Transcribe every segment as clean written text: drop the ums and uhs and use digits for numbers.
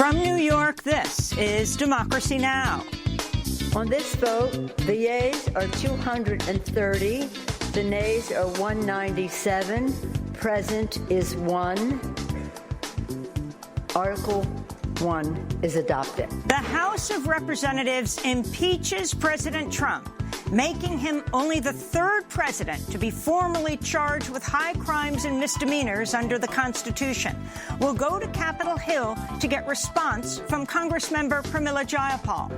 From New York, this is Democracy Now! On this vote, the yeas are 230, the nays are 197, present is 1. Article 1 is adopted. The House of Representatives impeaches President Trump, making him only the third president to be formally charged with high crimes and misdemeanors under the Constitution. We'll go to Capitol Hill to get response from Congressmember Pramila Jayapal.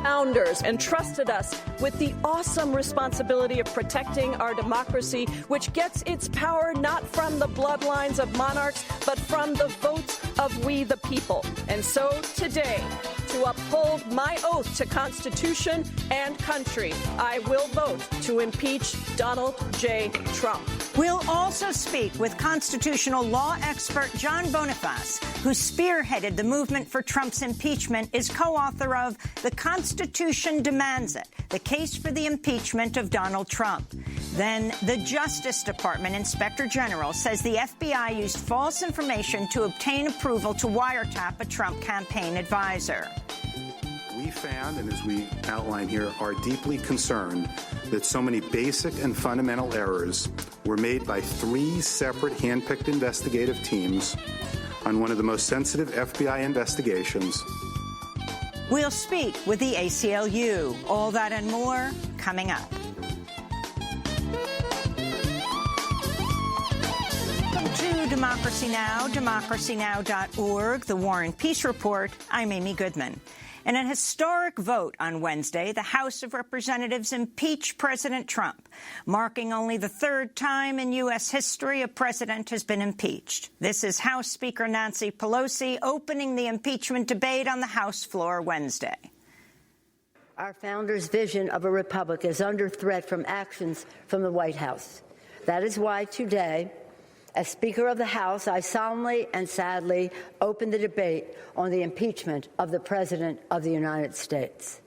Founders entrusted us with the awesome responsibility of protecting our democracy, which gets its power not from the bloodlines of monarchs, but from the votes of we the people. And so today, to uphold my oath to Constitution and country, I will vote to impeach Donald J. Trump. We'll also speak with constitutional law expert John Boniface, who spearheaded the movement for Trump's impeachment, is co-author of The Constitution Demands It, the case for the impeachment of Donald Trump. Then the Justice Department Inspector General says the FBI used false information to obtain approval to wiretap a Trump campaign advisor. We found, and as we outline here, are deeply concerned that so many basic and fundamental errors were made by 3 separate handpicked investigative teams on one of the most sensitive FBI investigations. We'll speak with the ACLU. All that and more coming up. Welcome to Democracy Now!, democracynow.org, the War and Peace Report. I'm Amy Goodman. In a historic vote on Wednesday, the House of Representatives impeached President Trump, marking only the third time in U.S. history a president has been impeached. This is House Speaker Nancy Pelosi opening the impeachment debate on the House floor Wednesday. Our founders' vision of a republic is under threat from actions from the White House. That is why today, as Speaker of the House, I solemnly and sadly open the debate on the impeachment of the President of the United States.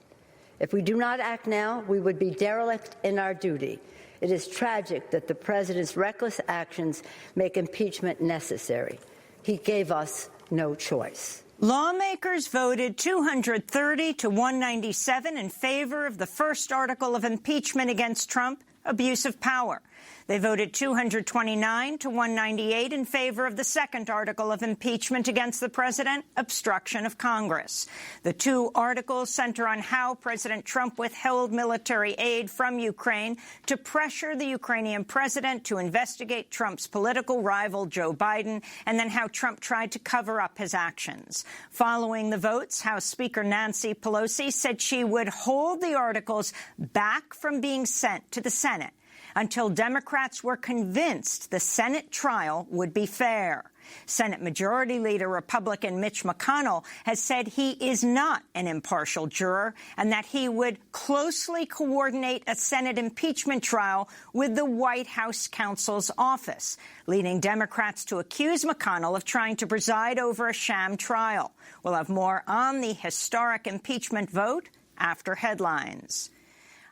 If we do not act now, we would be derelict in our duty. It is tragic that the President's reckless actions make impeachment necessary. He gave us no choice. Lawmakers voted 230 to 197 in favor of the first article of impeachment against Trump, abuse of power. They voted 229 to 198 in favor of the second article of impeachment against the president, obstruction of Congress. The 2 articles center on how President Trump withheld military aid from Ukraine to pressure the Ukrainian president to investigate Trump's political rival, Joe Biden, and then how Trump tried to cover up his actions. Following the votes, House Speaker Nancy Pelosi said she would hold the articles back from being sent to the Senate until Democrats were convinced the Senate trial would be fair. Senate Majority Leader Republican Mitch McConnell has said he is not an impartial juror and that he would closely coordinate a Senate impeachment trial with the White House counsel's office, leading Democrats to accuse McConnell of trying to preside over a sham trial. We'll have more on the historic impeachment vote after headlines.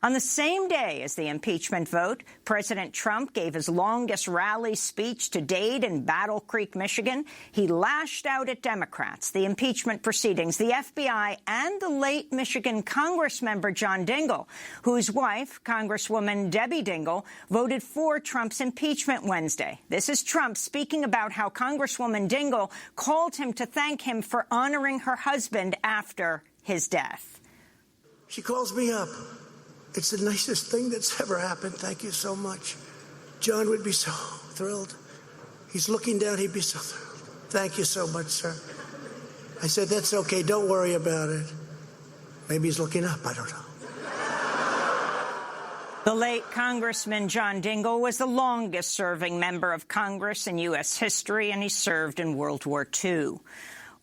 On the same day as the impeachment vote, President Trump gave his longest rally speech to date in Battle Creek, Michigan. He lashed out at Democrats, the impeachment proceedings, the FBI, and the late Michigan Congressmember John Dingell, whose wife, Congresswoman Debbie Dingell, voted for Trump's impeachment Wednesday. This is Trump speaking about how Congresswoman Dingell called him to thank him for honoring her husband after his death. She calls me up. It's the nicest thing that's ever happened. Thank you so much. John would be so thrilled. He's looking down. He'd be so thrilled. Thank you so much, sir. I said, that's okay. Don't worry about it. Maybe he's looking up. I don't know. The late Congressman John Dingell was the longest-serving member of Congress in U.S. history, and he served in World War II.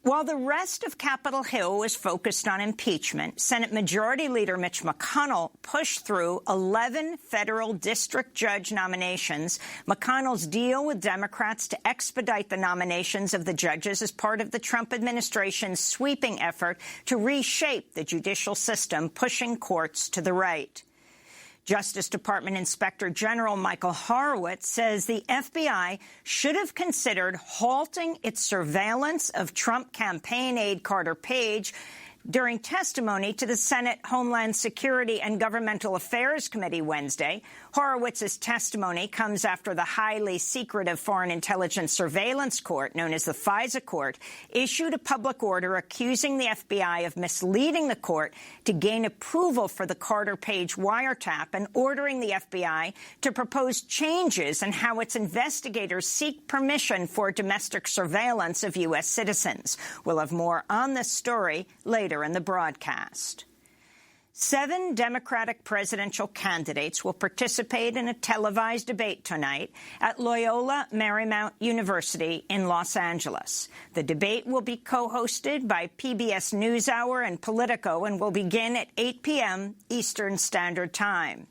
While the rest of Capitol Hill was focused on impeachment, Senate Majority Leader Mitch McConnell pushed through 11 federal district judge nominations. McConnell's deal with Democrats to expedite the nominations of the judges is part of the Trump administration's sweeping effort to reshape the judicial system, pushing courts to the right. Justice Department Inspector General Michael Horowitz says the FBI should have considered halting its surveillance of Trump campaign aide Carter Page during testimony to the Senate Homeland Security and Governmental Affairs Committee Wednesday. Horowitz's testimony comes after the highly secretive Foreign Intelligence Surveillance Court, known as the FISA Court, issued a public order accusing the FBI of misleading the court to gain approval for the Carter Page wiretap and ordering the FBI to propose changes in how its investigators seek permission for domestic surveillance of U.S. citizens. We'll have more on this story later in the broadcast. 7 Democratic presidential candidates will participate in a televised debate tonight at Loyola Marymount University in Los Angeles. The debate will be co-hosted by PBS NewsHour and Politico and will begin at 8 p.m. Eastern Standard Time.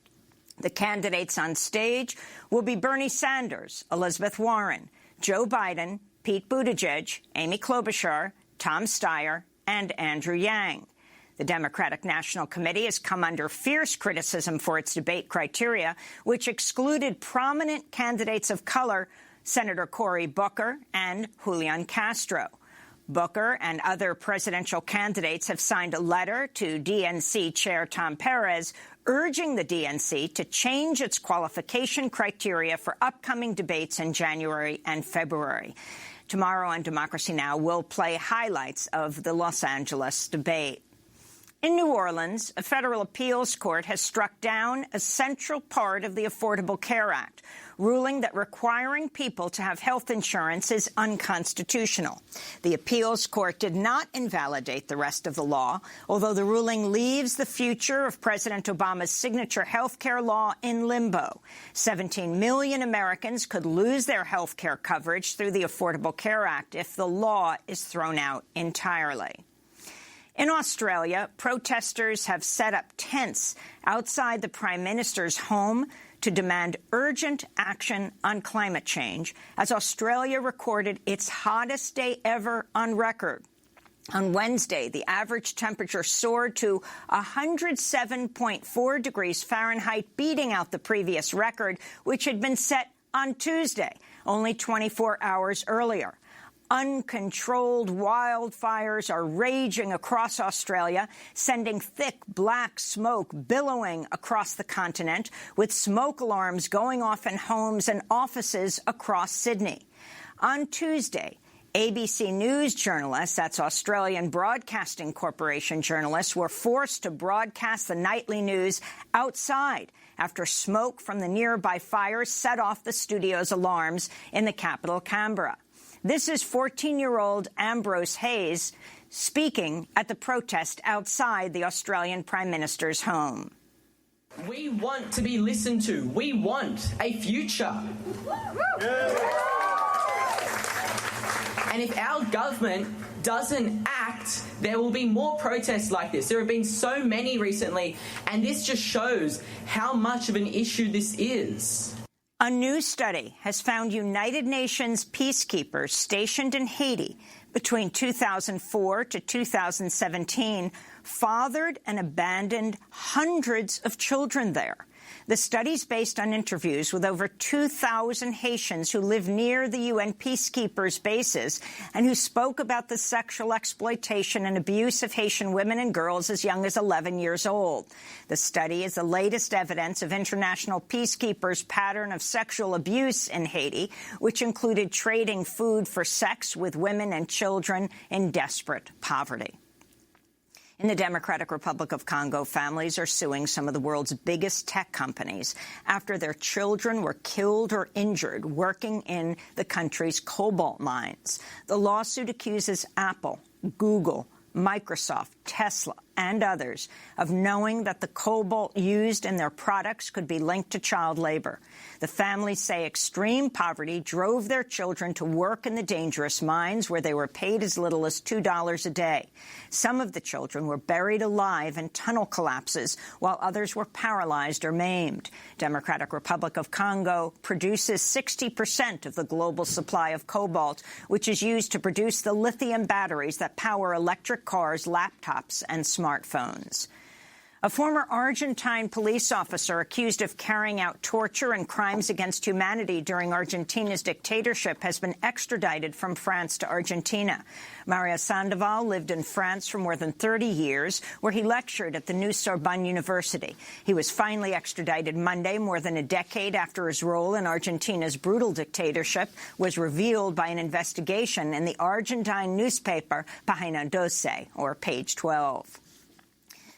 The candidates on stage will be Bernie Sanders, Elizabeth Warren, Joe Biden, Pete Buttigieg, Amy Klobuchar, Tom Steyer, and Andrew Yang. The Democratic National Committee has come under fierce criticism for its debate criteria, which excluded prominent candidates of color, Senator Cory Booker and Julian Castro. Booker and other presidential candidates have signed a letter to DNC Chair Tom Perez urging the DNC to change its qualification criteria for upcoming debates in January and February. Tomorrow on Democracy Now! We'll play highlights of the Los Angeles debate. In New Orleans, a federal appeals court has struck down a central part of the Affordable Care Act, ruling that requiring people to have health insurance is unconstitutional. The appeals court did not invalidate the rest of the law, although the ruling leaves the future of President Obama's signature health care law in limbo. 17 million Americans could lose their health care coverage through the Affordable Care Act if the law is thrown out entirely. In Australia, protesters have set up tents outside the Prime Minister's home to demand urgent action on climate change as Australia recorded its hottest day ever on record. On Wednesday, the average temperature soared to 107.4 degrees Fahrenheit, beating out the previous record, which had been set on Tuesday, only 24 hours earlier. Uncontrolled wildfires are raging across Australia, sending thick black smoke billowing across the continent, with smoke alarms going off in homes and offices across Sydney. On Tuesday, ABC News journalists, that's Australian Broadcasting Corporation journalists, were forced to broadcast the nightly news outside after smoke from the nearby fires set off the studio's alarms in the capital, Canberra. This is 14-year-old Ambrose Hayes speaking at the protest outside the Australian Prime Minister's home. We want to be listened to. We want a future. And if our government doesn't act, there will be more protests like this. There have been so many recently, and this just shows how much of an issue this is. A new study has found United Nations peacekeepers stationed in Haiti between 2004 to 2017 fathered and abandoned hundreds of children there. The study's based on interviews with over 2,000 Haitians who live near the UN peacekeepers' bases and who spoke about the sexual exploitation and abuse of Haitian women and girls as young as 11 years old. The study is the latest evidence of international peacekeepers' pattern of sexual abuse in Haiti, which included trading food for sex with women and children in desperate poverty. In the Democratic Republic of Congo, families are suing some of the world's biggest tech companies after their children were killed or injured working in the country's cobalt mines. The lawsuit accuses Apple, Google, Microsoft, Tesla, and others of knowing that the cobalt used in their products could be linked to child labor. The families say extreme poverty drove their children to work in the dangerous mines where they were paid as little as $2 a day. Some of the children were buried alive in tunnel collapses, while others were paralyzed or maimed. Democratic Republic of Congo produces 60% of the global supply of cobalt, which is used to produce the lithium batteries that power electric cars, laptops, and smartphones. A former Argentine police officer accused of carrying out torture and crimes against humanity during Argentina's dictatorship has been extradited from France to Argentina. Mario Sandoval lived in France for more than 30 years, where he lectured at the New Sorbonne University. He was finally extradited Monday, more than a decade after his role in Argentina's brutal dictatorship was revealed by an investigation in the Argentine newspaper Página 12, or Page 12.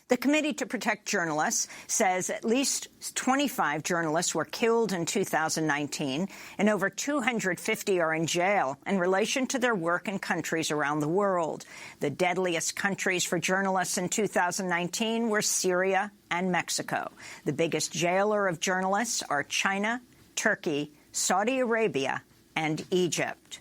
The Committee to Protect Journalists says at least 25 journalists were killed in 2019, and over 250 are in jail in relation to their work in countries around the world. The deadliest countries for journalists in 2019 were Syria and Mexico. The biggest jailer of journalists are China, Turkey, Saudi Arabia, and Egypt.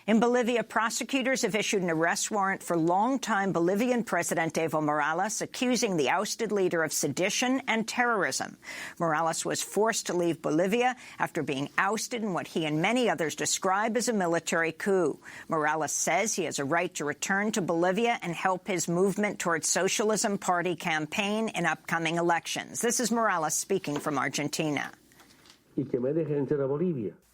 In Bolivia, prosecutors have issued an arrest warrant for longtime Bolivian President Evo Morales, accusing the ousted leader of sedition and terrorism. Morales was forced to leave Bolivia after being ousted in what he and many others describe as a military coup. Morales says he has a right to return to Bolivia and help his movement towards Socialism Party campaign in upcoming elections. This is Morales speaking from Argentina.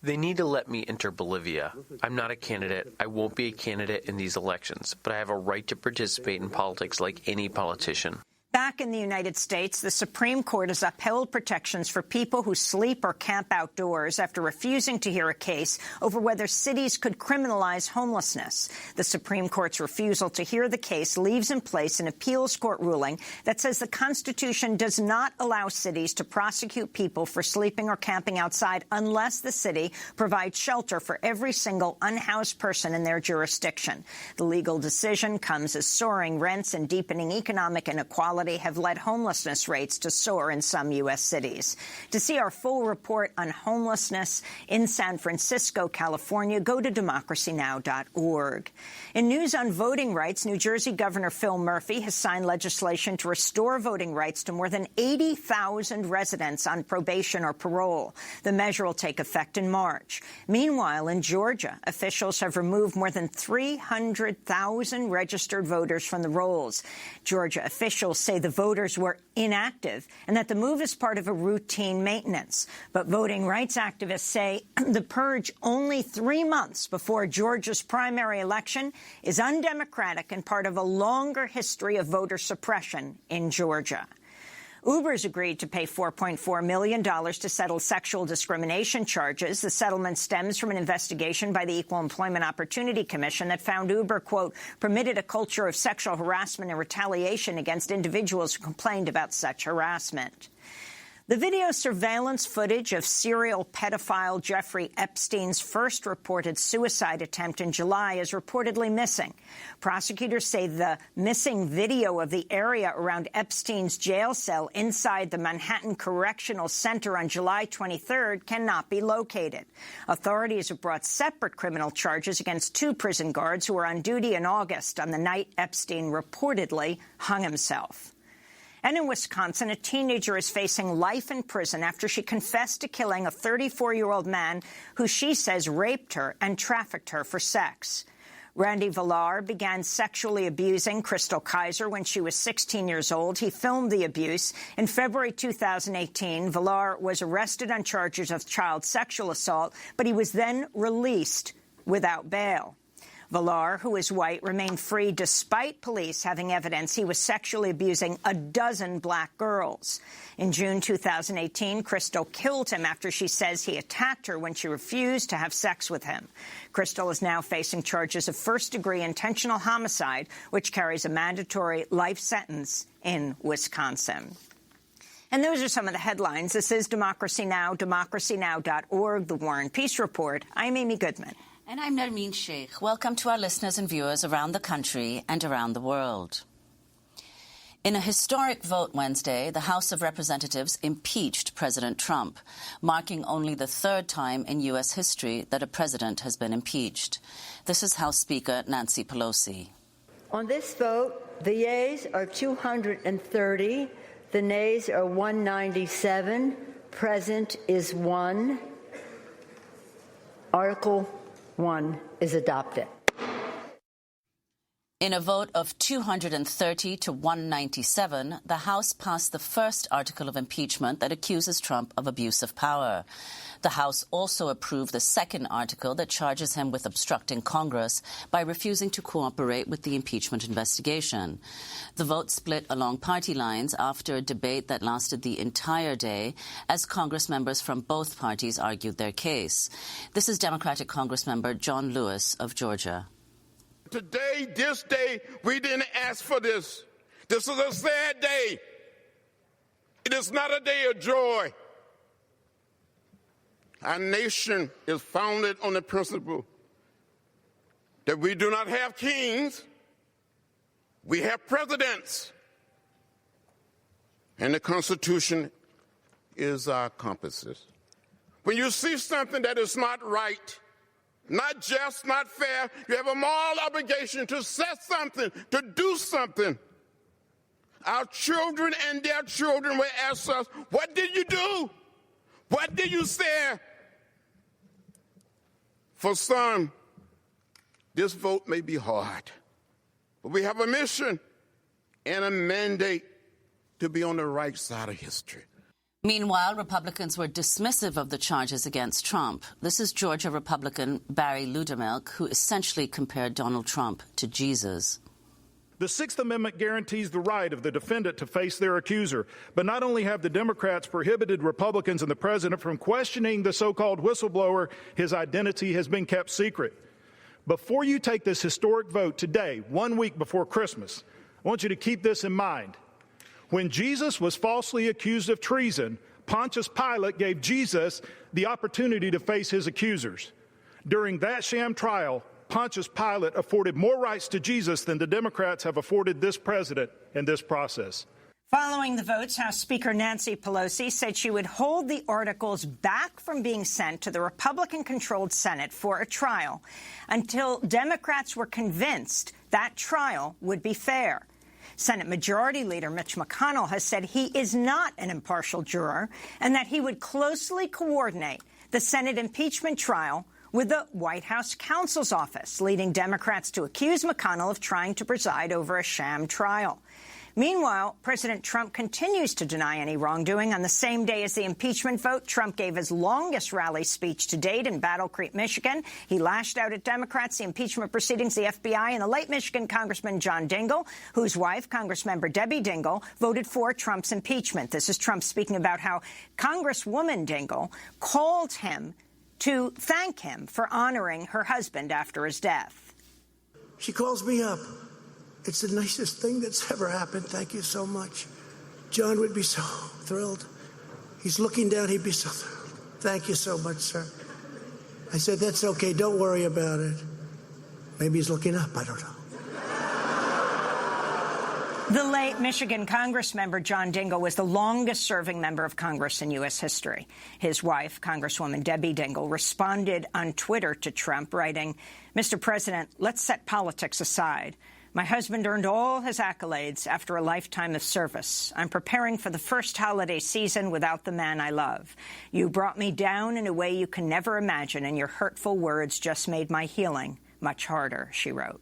They need to let me enter Bolivia. I'm not a candidate. I won't be a candidate in these elections, but I have a right to participate in politics like any politician. Back in the United States, the Supreme Court has upheld protections for people who sleep or camp outdoors after refusing to hear a case over whether cities could criminalize homelessness. The Supreme Court's refusal to hear the case leaves in place an appeals court ruling that says the Constitution does not allow cities to prosecute people for sleeping or camping outside unless the city provides shelter for every single unhoused person in their jurisdiction. The legal decision comes as soaring rents and deepening economic inequality have led homelessness rates to soar in some U.S. cities. To see our full report on homelessness in San Francisco, California, go to democracynow.org. In news on voting rights, New Jersey Governor Phil Murphy has signed legislation to restore voting rights to more than 80,000 residents on probation or parole. The measure will take effect in March. Meanwhile, in Georgia, officials have removed more than 300,000 registered voters from the rolls. Georgia officials say the voters were inactive and that the move is part of a routine maintenance. But voting rights activists say the purge only 3 months before Georgia's primary election is undemocratic and part of a longer history of voter suppression in Georgia. Uber's agreed to pay $4.4 million to settle sexual discrimination charges. The settlement stems from an investigation by the Equal Employment Opportunity Commission that found Uber, quote, permitted a culture of sexual harassment and retaliation against individuals who complained about such harassment. The video surveillance footage of serial pedophile Jeffrey Epstein's first reported suicide attempt in July is reportedly missing. Prosecutors say the missing video of the area around Epstein's jail cell inside the Manhattan Correctional Center on July 23rd cannot be located. Authorities have brought separate criminal charges against 2 prison guards who were on duty in August on the night Epstein reportedly hung himself. And in Wisconsin, a teenager is facing life in prison after she confessed to killing a 34-year-old man who she says raped her and trafficked her for sex. Randy Villar began sexually abusing Crystal Kaiser when she was 16 years old. He filmed the abuse. In February 2018, Villar was arrested on charges of child sexual assault, but he was then released without bail. Villar, who is white, remained free despite police having evidence he was sexually abusing a dozen black girls. In June 2018, Crystal killed him after she says he attacked her when she refused to have sex with him. Crystal is now facing charges of first-degree intentional homicide, which carries a mandatory life sentence in Wisconsin. And those are some of the headlines. This is Democracy Now!, democracynow.org, The War and Peace Report. I'm Amy Goodman. And I'm Nermeen Sheikh. Welcome to our listeners and viewers around the country and around the world. In a historic vote Wednesday, the House of Representatives impeached President Trump, marking only the 3rd time in U.S. history that a president has been impeached. This is House Speaker Nancy Pelosi. On this vote, the yeas are 230, the nays are 197, present is 1. Article 1 is adopted. In a vote of 230 to 197, the House passed the first article of impeachment that accuses Trump of abuse of power. The House also approved the second article that charges him with obstructing Congress by refusing to cooperate with the impeachment investigation. The vote split along party lines after a debate that lasted the entire day as Congress members from both parties argued their case. This is Democratic Congressmember John Lewis of Georgia. Today, this day, we didn't ask for this. This is a sad day. It is not a day of joy. Our nation is founded on the principle that we do not have kings, we have presidents. And the Constitution is our compasses. When you see something that is not right, not just, not fair, you have a moral obligation to say something, to do something. Our children and their children will ask us, what did you do? What did you say? For some, this vote may be hard, but we have a mission and a mandate to be on the right side of history. Meanwhile, Republicans were dismissive of the charges against Trump. This is Georgia Republican Barry Ludermilk, who essentially compared Donald Trump to Jesus. The Sixth Amendment guarantees the right of the defendant to face their accuser. But not only have the Democrats prohibited Republicans and the president from questioning the so-called whistleblower, his identity has been kept secret. Before you take this historic vote today, 1 week before Christmas, I want you to keep this in mind. When Jesus was falsely accused of treason, Pontius Pilate gave Jesus the opportunity to face his accusers. During that sham trial, Pontius Pilate afforded more rights to Jesus than the Democrats have afforded this president in this process. Following the votes, House Speaker Nancy Pelosi said she would hold the articles back from being sent to the Republican-controlled Senate for a trial until Democrats were convinced that trial would be fair. Senate Majority Leader Mitch McConnell has said he is not an impartial juror and that he would closely coordinate the Senate impeachment trial with the White House counsel's office, leading Democrats to accuse McConnell of trying to preside over a sham trial. Meanwhile, President Trump continues to deny any wrongdoing. On the same day as the impeachment vote, Trump gave his longest rally speech to date in Battle Creek, Michigan. He lashed out at Democrats, the impeachment proceedings, the FBI, and the late Michigan Congressman John Dingell, whose wife, Congressmember Debbie Dingell, voted for Trump's impeachment. This is Trump speaking about how Congresswoman Dingell called him to thank him for honoring her husband after his death. She calls me up. It's the nicest thing that's ever happened. Thank you so much. John would be so thrilled. He's looking down. He'd be so thrilled. Thank you so much, sir. I said, that's okay. Don't worry about it. Maybe he's looking up. I don't know. The late Michigan Congressmember John Dingell was the longest-serving member of Congress in U.S. history. His wife, Congresswoman Debbie Dingell, responded on Twitter to Trump, writing, Mr. President, let's set politics aside. My husband earned all his accolades after a lifetime of service. I'm preparing for the first holiday season without the man I love. You brought me down in a way you can never imagine, and your hurtful words just made my healing much harder, she wrote.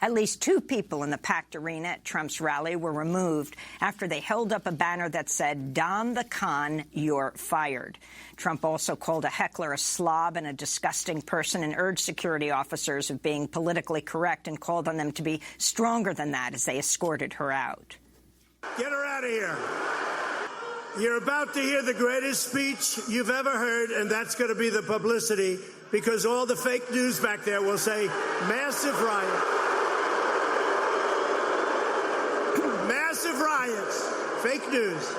At least 2 people in the packed arena at Trump's rally were removed after they held up a banner that said, Don the Con, you're fired. Trump also called a heckler a slob and a disgusting person and urged security officers of being politically correct and called on them to be stronger than that as they escorted her out. Get her out of here. You're about to hear the greatest speech you've ever heard, and that's going to be the publicity, because all the fake news back there will say, massive riot. Massive riots. Fake news.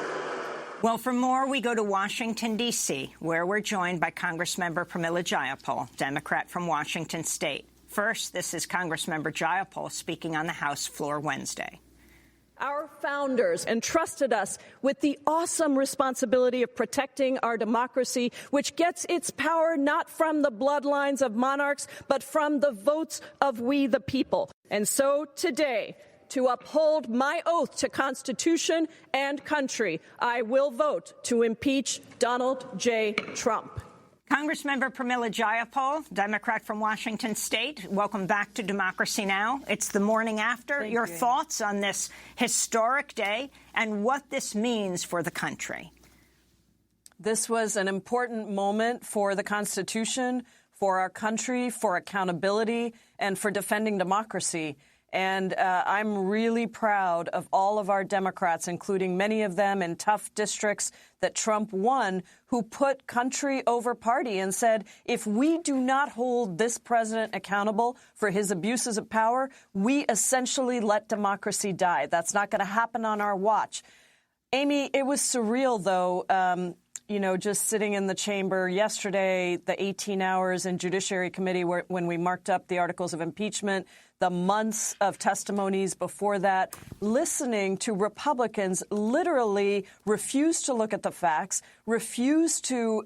Well, for more, we go to Washington, D.C., where we're joined by Congressmember Pramila Jayapal, Democrat from Washington State. First, this is Congressmember Jayapal speaking on the House floor Wednesday. Our founders entrusted us with the awesome responsibility of protecting our democracy, which gets its power not from the bloodlines of monarchs, but from the votes of we the people. And so today, to uphold my oath to Constitution and country, I will vote to impeach Donald J. Trump. Congressmember Pramila Jayapal, Democrat from Washington State, welcome back to Democracy Now! It's the morning after. Your thoughts on this historic day and what this means for the country? This was an important moment for the Constitution, for our country, for accountability, and for defending democracy. And I'm really proud of all of our Democrats, including many of them in tough districts that Trump won, who put country over party and said, if we do not hold this president accountable for his abuses of power, we essentially let democracy die. That's not going to happen on our watch. Amy, it was surreal, though, just sitting in the chamber yesterday, the 18 hours in Judiciary Committee when we marked up the articles of impeachment, the months of testimonies before that, listening to Republicans literally refuse to look at the facts, refuse to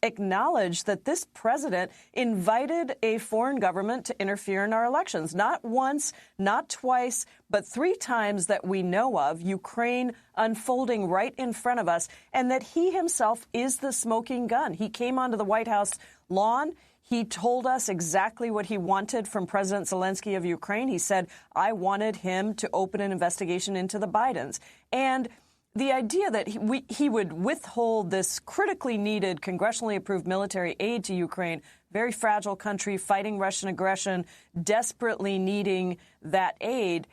acknowledge that this president invited a foreign government to interfere in our elections. Not once, not twice, but 3 times that we know of, Ukraine unfolding right in front of us, and that he himself is the smoking gun. He came onto the White House lawn. He told us exactly what he wanted from President Zelensky of Ukraine. He said, I wanted him to open an investigation into the Bidens. And the idea that he would withhold this critically needed, congressionally approved military aid to Ukraine, very fragile country fighting Russian aggression, desperately needing that aid,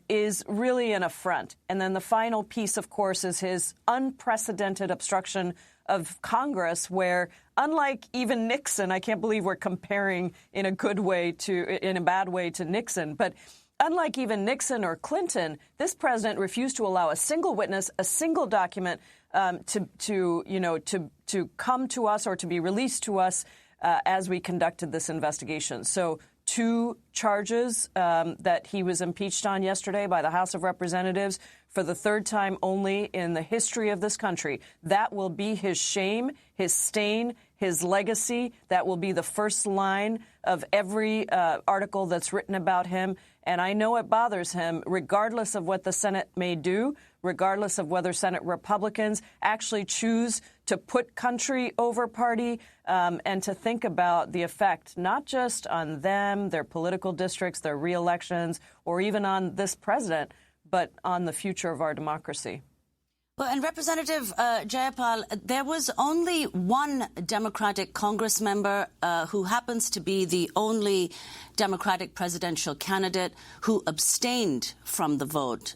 is really an affront. And then the final piece, of course, is his unprecedented obstruction of Congress, where, unlike even Nixon, I can't believe we're comparing in a bad way to Nixon, but unlike even Nixon or Clinton, this president refused to allow a single witness, a single document to come to us or to be released to us as we conducted this investigation. So 2 charges that he was impeached on yesterday by the House of Representatives for the 3rd time only in the history of this country. That will be his shame, his stain, his legacy. That will be the first line of every article that's written about him. And I know it bothers him, regardless of what the Senate may do, regardless of whether Senate Republicans actually choose to put country over party, and to think about the effect not just on them, their political districts, their re-elections, or even on this president, but on the future of our democracy. Well, and Representative Jayapal, there was only one Democratic Congress member who happens to be the only Democratic presidential candidate who abstained from the vote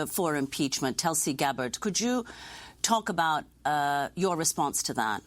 for impeachment, Tulsi Gabbard. Could you talk about your response to that?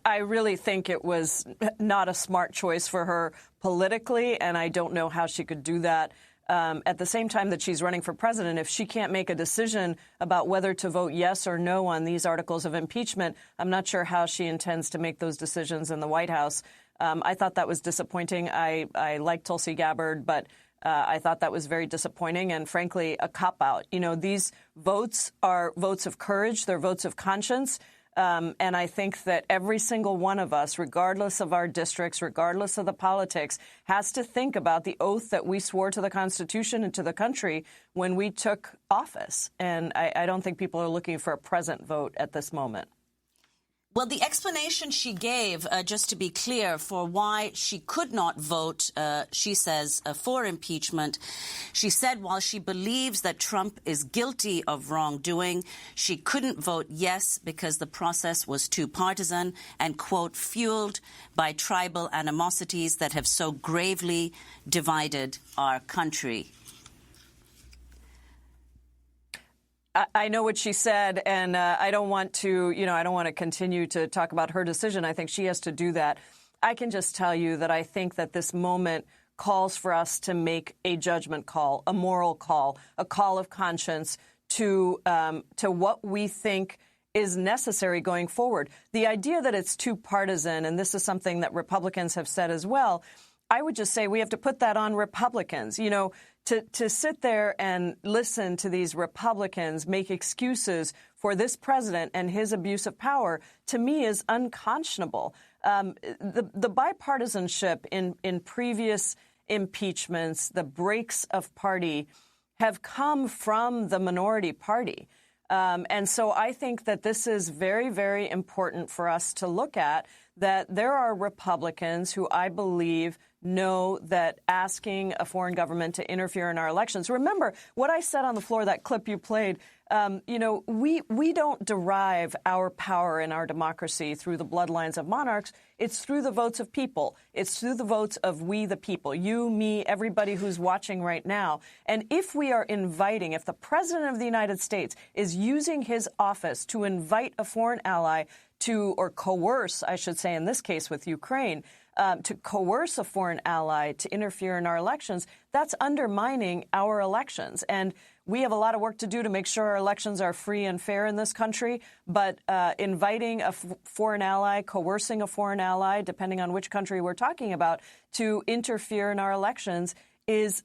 I really think it was not a smart choice for her politically, and I don't know how she could do that. At the same time that she's running for president, if she can't make a decision about whether to vote yes or no on these articles of impeachment, I'm not sure how she intends to make those decisions in the White House. I thought that was disappointing. I like Tulsi Gabbard, but I thought that was very disappointing and, frankly, a cop-out. These votes are votes of courage. They're votes of conscience. And I think that every single one of us, regardless of our districts, regardless of the politics, has to think about the oath that we swore to the Constitution and to the country when we took office. And I don't think people are looking for a present vote at this moment. Well, the explanation she gave, just to be clear, for why she could not vote, she says, for impeachment, she said while she believes that Trump is guilty of wrongdoing, she couldn't vote yes because the process was too partisan and, quote, fueled by tribal animosities that have so gravely divided our country. I know what she said, and I don't want to continue to talk about her decision. I think she has to do that. I can just tell you that I think that this moment calls for us to make a judgment call, a moral call, a call of conscience to what we think is necessary going forward. The idea that it's too partisan, and this is something that Republicans have said as well, I would just say we have to put that on Republicans. To sit there and listen to these Republicans make excuses for this president and his abuse of power, to me, is unconscionable. The bipartisanship in previous impeachments, the breaks of party, have come from the minority party. And so I think that this is very, very important for us to look at, that there are Republicans who I believe know that asking a foreign government to interfere in our elections. Remember what I said on the floor, that clip you played. We don't derive our power in our democracy through the bloodlines of monarchs. It's through the votes of people. It's through the votes of we, the people, you, me, everybody who's watching right now. And if we are inviting, if the president of the United States is using his office to invite a foreign ally to, or coerce, I should say in this case with Ukraine, to coerce a foreign ally to interfere in our elections, that's undermining our elections. And we have a lot of work to do to make sure our elections are free and fair in this country. But inviting a foreign ally, coercing a foreign ally, depending on which country we're talking about, to interfere in our elections is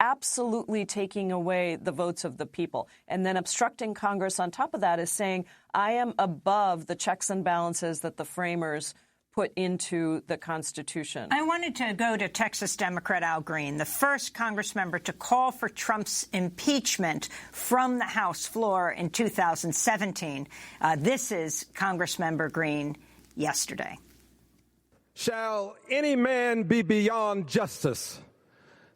absolutely taking away the votes of the people. And then obstructing Congress on top of that is saying, I am above the checks and balances that the framers put into the Constitution. I wanted to go to Texas Democrat Al Green, the first Congress member to call for Trump's impeachment from the House floor in 2017. This is Congressmember Green yesterday. Shall any man be beyond justice?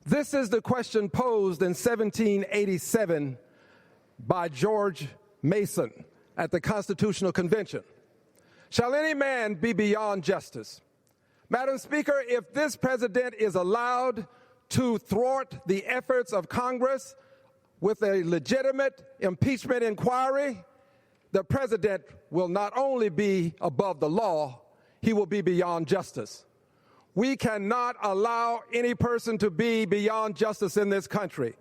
This is the question posed in 1787 by George Mason at the Constitutional Convention. Shall any man be beyond justice? Madam Speaker, if this president is allowed to thwart the efforts of Congress with a legitimate impeachment inquiry, the president will not only be above the law, he will be beyond justice. We cannot allow any person to be beyond justice in this country.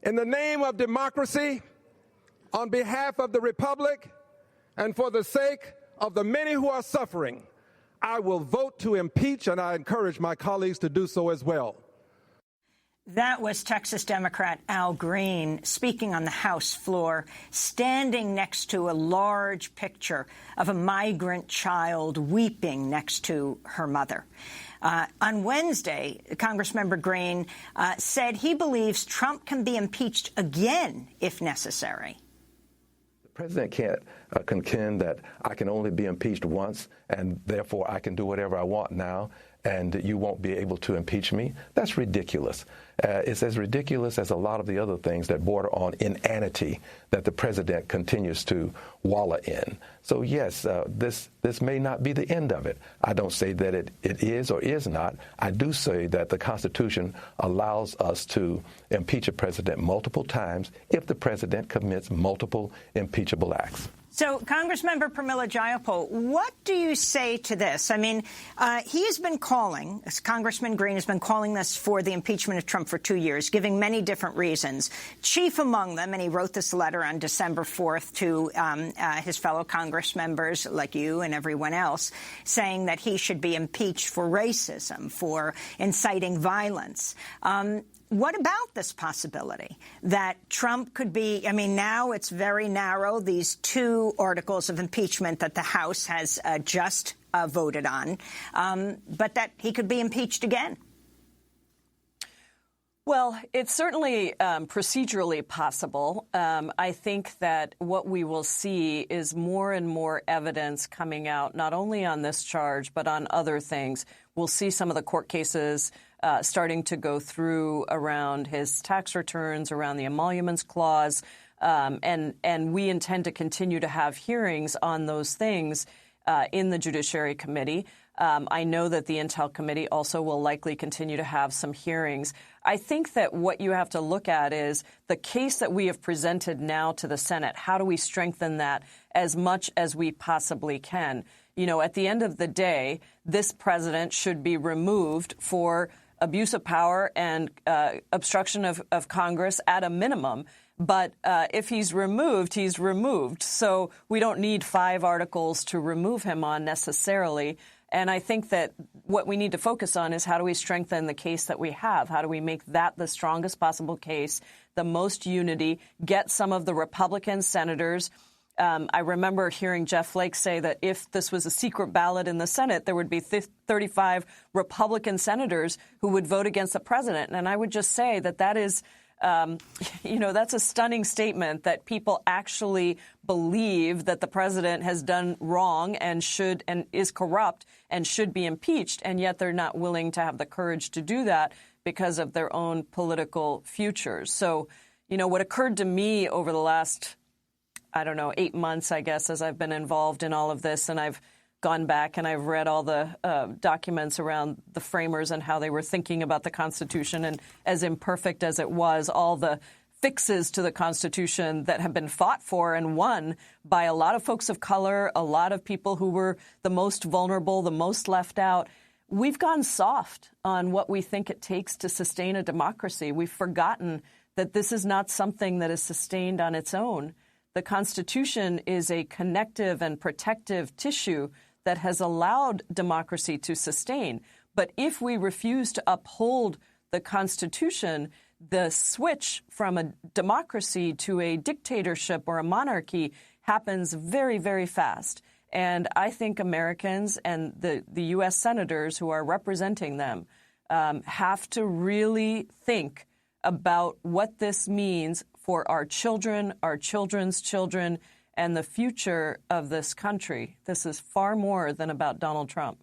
In the name of democracy, on behalf of the Republic, and for the sake of the many who are suffering, I will vote to impeach, and I encourage my colleagues to do so as well. That was Texas Democrat Al Green speaking on the House floor, standing next to a large picture of a migrant child weeping next to her mother. On Wednesday, Congressmember Green said he believes Trump can be impeached again if necessary. The president can't contend that I can only be impeached once and therefore I can do whatever I want now and you won't be able to impeach me. That's ridiculous. It's as ridiculous as a lot of the other things that border on inanity that the president continues to wallow in. So yes, this may not be the end of it. I don't say that it is or is not. I do say that the Constitution allows us to impeach a president multiple times if the president commits multiple impeachable acts. So, Congressmember Pramila Jayapal, what do you say to this? I mean, he has been calling, Congressman Green has been calling this for the impeachment of Trump for 2 years, giving many different reasons. Chief among them, and he wrote this letter on December 4th to his fellow Congress members like you and everyone else, saying that he should be impeached for racism, for inciting violence. What about this possibility that Trump could be, I mean, now it's very narrow, these 2 articles of impeachment that the House has just voted on, but that he could be impeached again? Well, it's certainly procedurally possible. I think that what we will see is more and more evidence coming out, not only on this charge, but on other things. We'll see some of the court cases starting to go through around his tax returns, around the emoluments clause, and we intend to continue to have hearings on those things in the Judiciary Committee. I know that the Intel Committee also will likely continue to have some hearings. I think that what you have to look at is the case that we have presented now to the Senate. How do we strengthen that as much as we possibly can? You know, at the end of the day, this president should be removed for abuse of power and obstruction of Congress at a minimum. But if he's removed, he's removed. So we don't need 5 articles to remove him on necessarily. And I think that what we need to focus on is how do we strengthen the case that we have? How do we make that the strongest possible case, the most unity, get some of the Republican senators? I remember hearing Jeff Flake say that if this was a secret ballot in the Senate, there would be 35 Republican senators who would vote against the president. And I would just say that that is That's a stunning statement that people actually believe that the president has done wrong and is corrupt and should be impeached, and yet they're not willing to have the courage to do that because of their own political futures. So, what occurred to me over the last, 8 months, I guess, as I've been involved in all of this, and I've gone back and I've read all the documents around the framers and how they were thinking about the Constitution, and as imperfect as it was, all the fixes to the Constitution that have been fought for and won by a lot of folks of color, a lot of people who were the most vulnerable, the most left out. We've gone soft on what we think it takes to sustain a democracy. We've forgotten that this is not something that is sustained on its own. The Constitution is a connective and protective tissue that has allowed democracy to sustain. But if we refuse to uphold the Constitution, the switch from a democracy to a dictatorship or a monarchy happens very, very fast. And I think Americans and the U.S. senators who are representing them have to really think about what this means for our children, our children's children, and the future of this country. This is far more than about Donald Trump.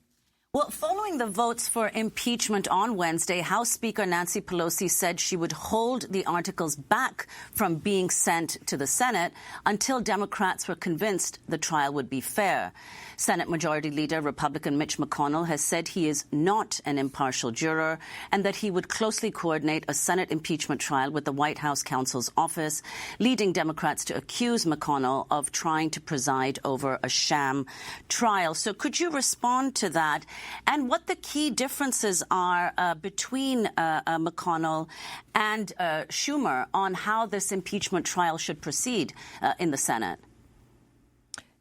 Well, following the votes for impeachment on Wednesday, House Speaker Nancy Pelosi said she would hold the articles back from being sent to the Senate until Democrats were convinced the trial would be fair. Senate Majority Leader Republican Mitch McConnell has said he is not an impartial juror and that he would closely coordinate a Senate impeachment trial with the White House counsel's office, leading Democrats to accuse McConnell of trying to preside over a sham trial. So could you respond to that? And what the key differences are between McConnell and Schumer on how this impeachment trial should proceed in the Senate?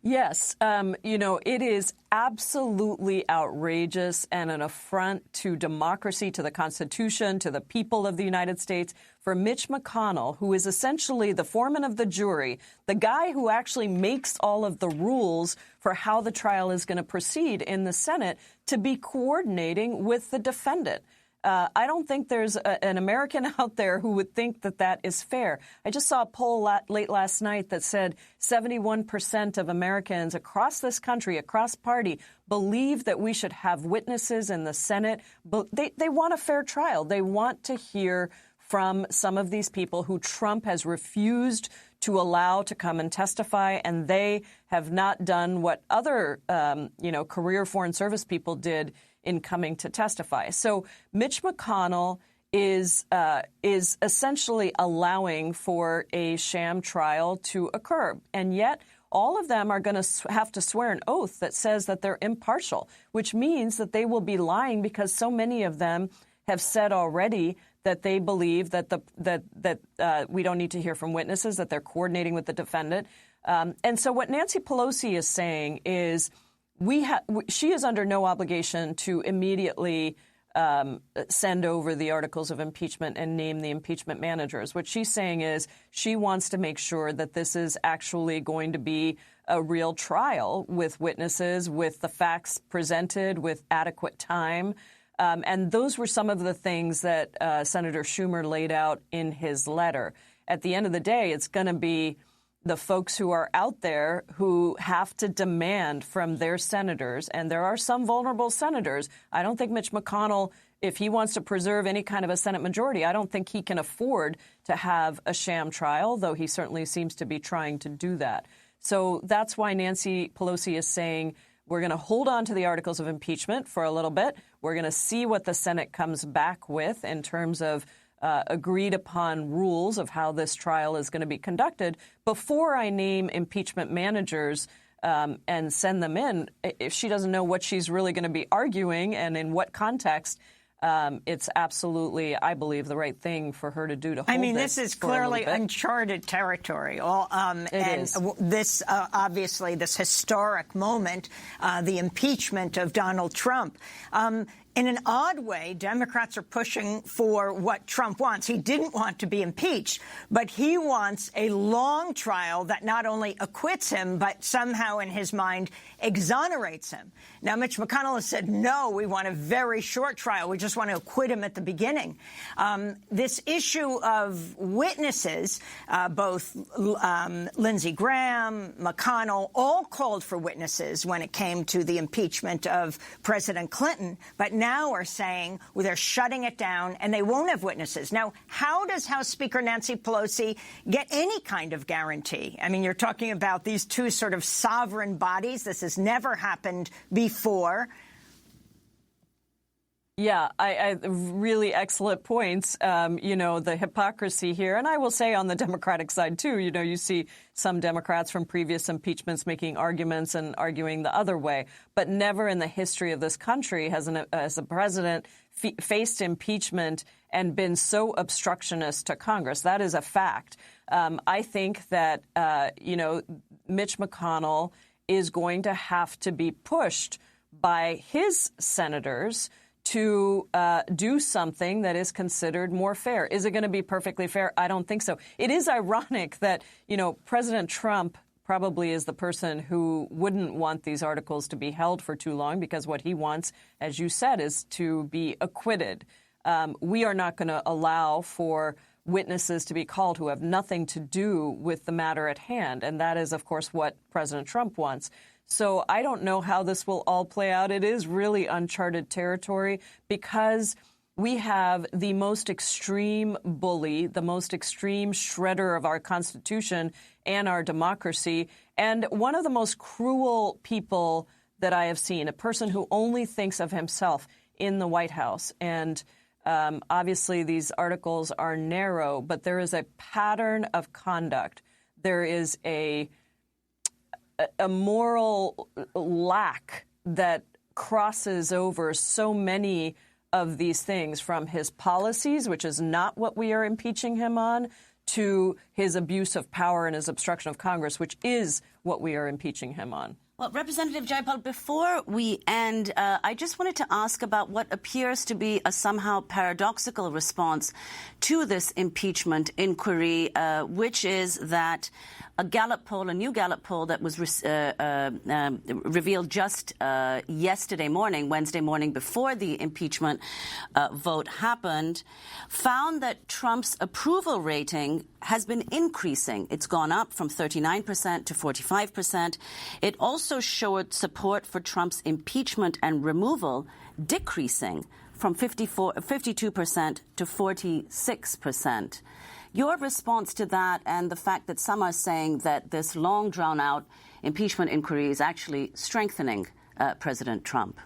Yes. It is absolutely outrageous and an affront to democracy, to the Constitution, to the people of the United States for Mitch McConnell, who is essentially the foreman of the jury, the guy who actually makes all of the rules for how the trial is going to proceed in the Senate, to be coordinating with the defendant. I don't think there's an American out there who would think that that is fair. I just saw a poll late last night that said 71% of Americans across this country, across party, believe that we should have witnesses in the Senate. But they want a fair trial. They want to hear from some of these people who Trump has refused to allow to come and testify, and they have not done what other, career foreign service people did in coming to testify. So Mitch McConnell is essentially allowing for a sham trial to occur. And yet all of them are going to have to swear an oath that says that they're impartial, which means that they will be lying because so many of them have said already that they believe that we don't need to hear from witnesses, that they're coordinating with the defendant. And so what Nancy Pelosi is saying is she is under no obligation to immediately send over the articles of impeachment and name the impeachment managers. What she's saying is she wants to make sure that this is actually going to be a real trial with witnesses, with the facts presented, with adequate time. And those were some of the things that Senator Schumer laid out in his letter. At the end of the day, it's going to be the folks who are out there who have to demand from their senators, and there are some vulnerable senators. I don't think Mitch McConnell, if he wants to preserve any kind of a Senate majority, I don't think he can afford to have a sham trial, though he certainly seems to be trying to do that. So that's why Nancy Pelosi is saying we're going to hold on to the articles of impeachment for a little bit. We're going to see what the Senate comes back with in terms of agreed upon rules of how this trial is going to be conducted before I name impeachment managers and send them in. If she doesn't know what she's really going to be arguing and in what context, it's absolutely, I believe, the right thing for her to do to hold this is clearly uncharted territory. This, obviously, this historic moment, the impeachment of Donald Trump. In an odd way, Democrats are pushing for what Trump wants. He didn't want to be impeached, but he wants a long trial that not only acquits him, but somehow in his mind exonerates him. Now, Mitch McConnell has said, no, we want a very short trial. We just want to acquit him at the beginning. This issue of witnesses, both Lindsey Graham, McConnell, all called for witnesses when it came to the impeachment of President Clinton, but now are saying, well, they're shutting it down and they won't have witnesses. Now, how does House Speaker Nancy Pelosi get any kind of guarantee? I mean, you're talking about these two sort of sovereign bodies. This has never happened before. Yeah, I really excellent points. The hypocrisy here. And I will say on the Democratic side, too, you see some Democrats from previous impeachments making arguments and arguing the other way. But never in the history of this country has a president faced impeachment and been so obstructionist to Congress. That is a fact. I think that, Mitch McConnell is going to have to be pushed by his senators to do something that is considered more fair. Is it going to be perfectly fair? I don't think so. It is ironic that, President Trump probably is the person who wouldn't want these articles to be held for too long, because what he wants, as you said, is to be acquitted. We are not going to allow for witnesses to be called who have nothing to do with the matter at hand. And that is, of course, what President Trump wants. So I don't know how this will all play out. It is really uncharted territory because we have the most extreme bully, the most extreme shredder of our Constitution and our democracy, and one of the most cruel people that I have seen, a person who only thinks of himself in the White House. And obviously these articles are narrow, but there is a pattern of conduct. There is a moral lack that crosses over so many of these things, from his policies, which is not what we are impeaching him on, to his abuse of power and his obstruction of Congress, which is what we are impeaching him on. Well, Representative Jayapal, before we end, I just wanted to ask about what appears to be a somehow paradoxical response to this impeachment inquiry, which is that a Gallup poll, a new Gallup poll that was revealed just yesterday morning, Wednesday morning, before the impeachment vote happened, found that Trump's approval rating has been increasing. It's gone up from 39% to 45%. It also showed support for Trump's impeachment and removal decreasing from 52% to 46%. Your response to that, and the fact that some are saying that this long, drawn-out impeachment inquiry is actually strengthening President Trump?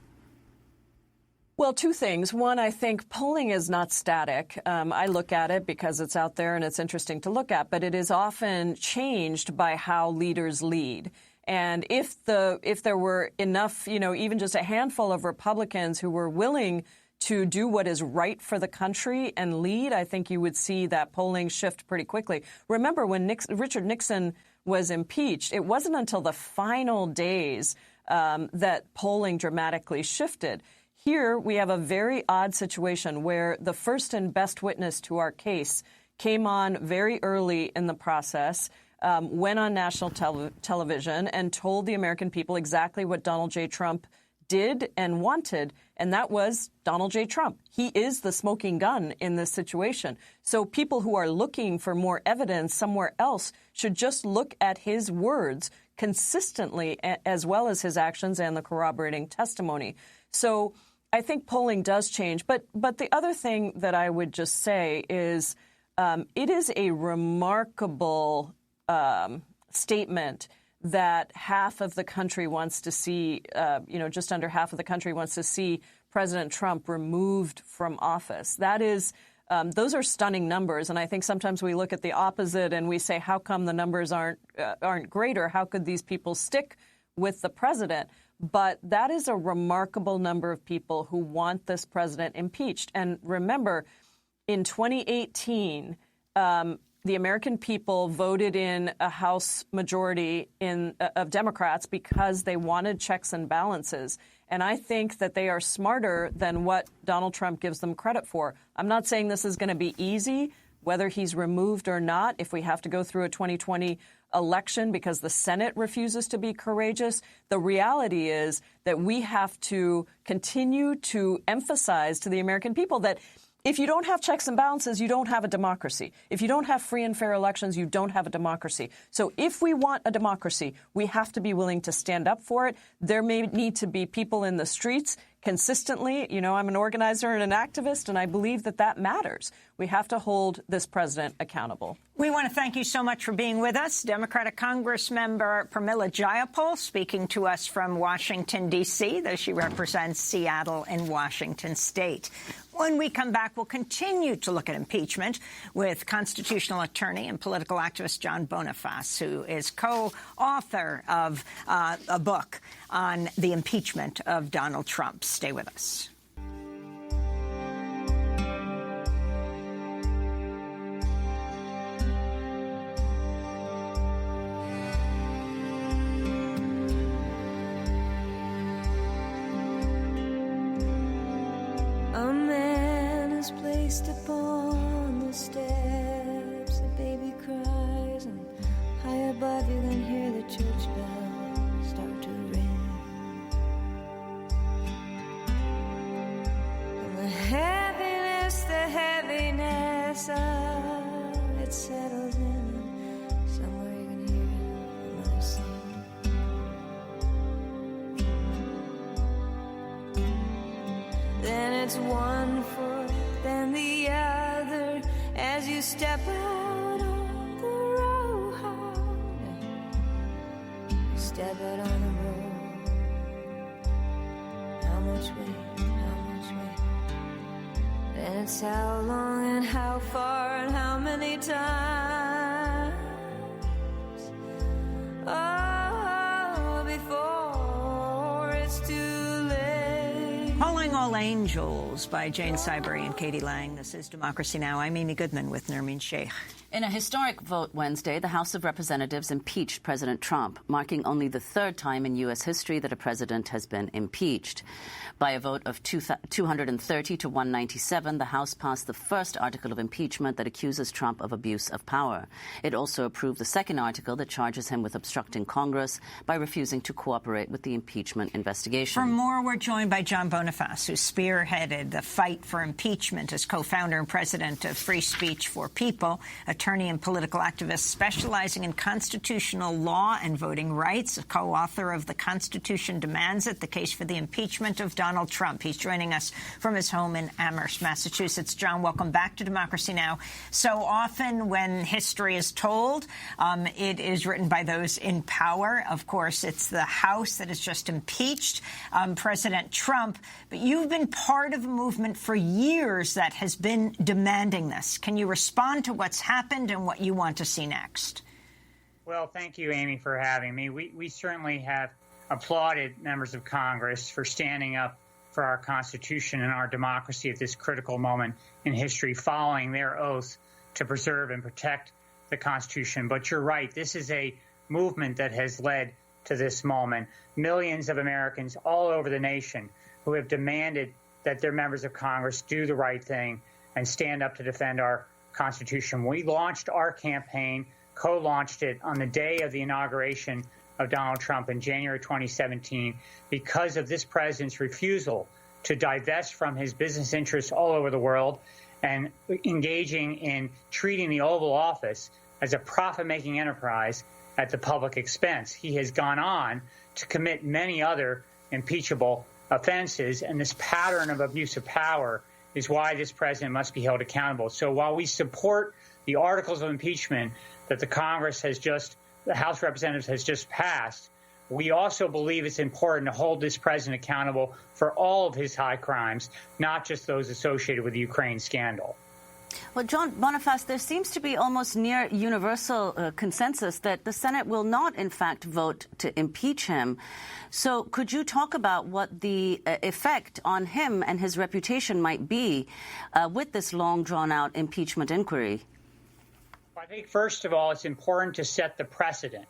Well, two things. One, I think polling is not static. I look at it because it's out there and it's interesting to look at, but it is often changed by how leaders lead. And if there were enough, even just a handful of Republicans who were willing to do what is right for the country and lead, I think you would see that polling shift pretty quickly. Remember, when Richard Nixon was impeached, it wasn't until the final days that polling dramatically shifted. Here, we have a very odd situation where the first and best witness to our case came on very early in the process, went on national television and told the American people exactly what Donald J. Trump did and wanted, and that was Donald J. Trump. He is the smoking gun in this situation. So people who are looking for more evidence somewhere else should just look at his words consistently, as well as his actions and the corroborating testimony. So I think polling does change. But the other thing that I would just say is it is a remarkable statement that half of the country wants to see, just under half of the country wants to see President Trump removed from office. That is, those are stunning numbers. And I think sometimes we look at the opposite and we say, how come the numbers aren't greater? How could these people stick with the president? But that is a remarkable number of people who want this president impeached. And remember, in 2018, the American people voted in a House majority of Democrats because they wanted checks and balances. And I think that they are smarter than what Donald Trump gives them credit for. I'm not saying this is going to be easy, whether he's removed or not, if we have to go through a 2020 election because the Senate refuses to be courageous. The reality is that we have to continue to emphasize to the American people that if you don't have checks and balances, you don't have a democracy. If you don't have free and fair elections, you don't have a democracy. So if we want a democracy, we have to be willing to stand up for it. There may need to be people in the streets consistently. You know, I'm an organizer and an activist, and I believe that that matters. We have to hold this president accountable. We want to thank you so much for being with us. Democratic Congressmember Pramila Jayapal speaking to us from Washington, D.C., though she represents Seattle and Washington State. When we come back, we'll continue to look at impeachment with constitutional attorney and political activist John Boniface, who is co-author of a book on the impeachment of Donald Trump. Stay with us. Placed upon the steps, a baby cries, and high above you can hear the church bells start to ring. And the heaviness of it settles in, and somewhere you can hear another sing. Then it's one foot, then the other, as you step out on the road. You step out on the road. How much weight, how much weight? Then it's how long and how far and how many times. Oh, before it's too late. Calling All Angels by Jane Siberi and Katie Lang. This is Democracy Now! I'm Amy Goodman with Nermeen Sheikh. In a historic vote Wednesday, the House of Representatives impeached President Trump, marking only the third time in U.S. history that a president has been impeached. By a vote of 230 to 197, the House passed the first article of impeachment that accuses Trump of abuse of power. It also approved the second article that charges him with obstructing Congress by refusing to cooperate with the impeachment investigation. For more, we're joined by John Boniface, who spearheaded the fight for impeachment as co-founder and president of Free Speech for People, attorney and political activist specializing in constitutional law and voting rights, a co-author of The Constitution Demands It, the case for the impeachment of Donald Trump. He's joining us from his home in Amherst, Massachusetts. John, welcome back to Democracy Now! So often when history is told, it is written by those in power. Of course, it's the House that has just impeached President Trump. But you've been part of a movement for years that has been demanding this. Can you respond to what's happened and what you want to see next? Well, thank you, Amy, for having me. We certainly have applauded members of Congress for standing up for our Constitution and our democracy at this critical moment in history, following their oath to preserve and protect the Constitution. But you're right, this is a movement that has led to this moment. Millions of Americans all over the nation who have demanded that their members of Congress do the right thing and stand up to defend our Constitution. We launched our campaign, co-launched it on the day of the inauguration of Donald Trump in January 2017 because of this president's refusal to divest from his business interests all over the world and engaging in treating the Oval Office as a profit-making enterprise at the public expense. He has gone on to commit many other impeachable offenses, and this pattern of abuse of power is why this president must be held accountable. So while we support the articles of impeachment that the House of Representatives has just passed, we also believe it's important to hold this president accountable for all of his high crimes, not just those associated with the Ukraine scandal. Well, John Boniface, there seems to be almost near universal consensus that the Senate will not, in fact, vote to impeach him. So could you talk about what the effect on him and his reputation might be with this long, drawn-out impeachment inquiry? I think, first of all, it's important to set the precedent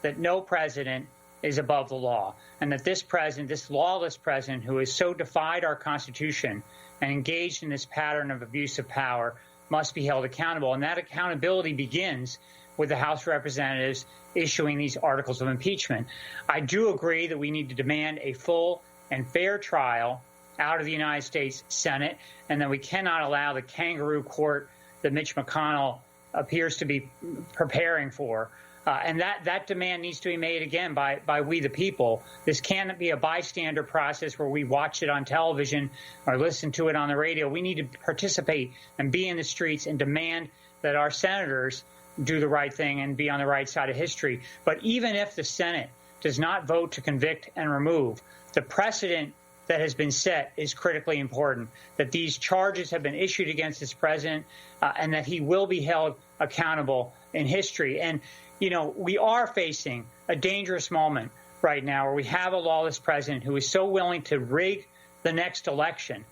that no president is above the law, and that this president, this lawless president who has so defied our Constitution and engaged in this pattern of abuse of power, must be held accountable. And that accountability begins with the House of Representatives issuing these articles of impeachment. I do agree that we need to demand a full and fair trial out of the United States Senate, and that we cannot allow the kangaroo court that Mitch McConnell appears to be preparing for. And that demand needs to be made again by we the people. This can't be a bystander process where we watch it on television or listen to it on the radio. We need to participate and be in the streets and demand that our senators do the right thing and be on the right side of history. But even if the Senate does not vote to convict and remove, the precedent that has been set is critically important, that these charges have been issued against this president and that he will be held accountable in history. And, you know, we are facing a dangerous moment right now where we have a lawless president who is so willing to rig the next election,